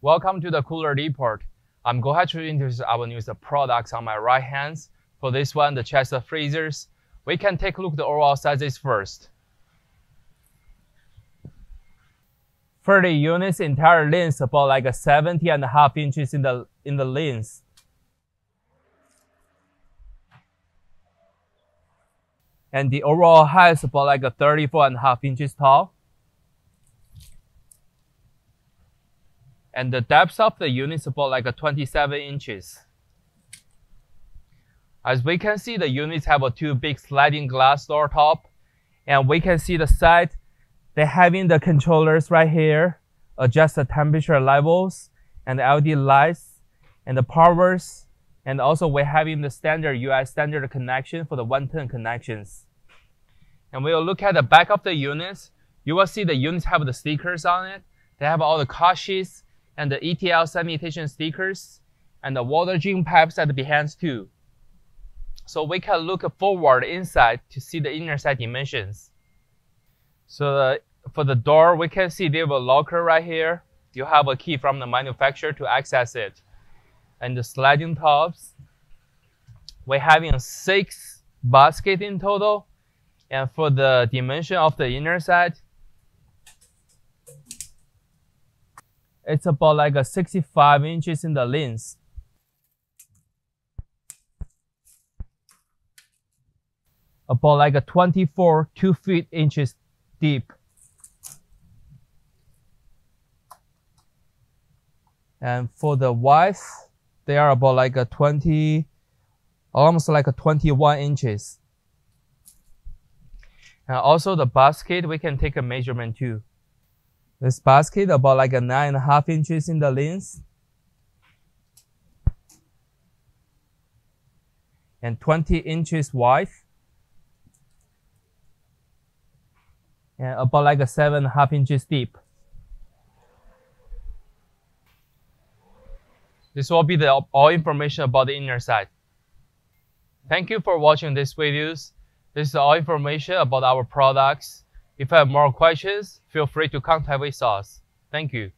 Welcome to the cooler report. I'm going to introduce our newest products on my right hand. For this one, the chest freezers. We can take a look at the overall sizes first. 30 units, entire length about like 70.5 inches in the length. And the overall height is about like 34.5 inches tall. And the depth of the unit is about like 27 inches. As we can see, the units have two big sliding glass door top. And we can see the side, they're having the controllers right here, adjust the temperature levels, and the LED lights, and the powers. And also we're having the standard US standard connection for the 110 connections. And we'll look at the back of the units. You will see the units have the stickers on it. They have all the car sheets and the ETL sanitation stickers and the water drink pipes at the behind too. So we can look forward inside to see the inner side dimensions. So for the door, we can see there will locker right here. You have a key from the manufacturer to access it. And the sliding tops, we're having 6 baskets in total. And for the dimension of the inner side, it's about like 65 inches in the length. About like 2 feet inches deep. And for the width, they are about like almost like 21 inches. And also the basket, we can take a measurement too. This basket about like 9.5 inches in the length. And 20 inches wide. And about like 7.5 inches deep. This will be all information about the inner side. Thank you for watching these videos. This is all information about our products. If you have more questions, feel free to contact with us. Thank you.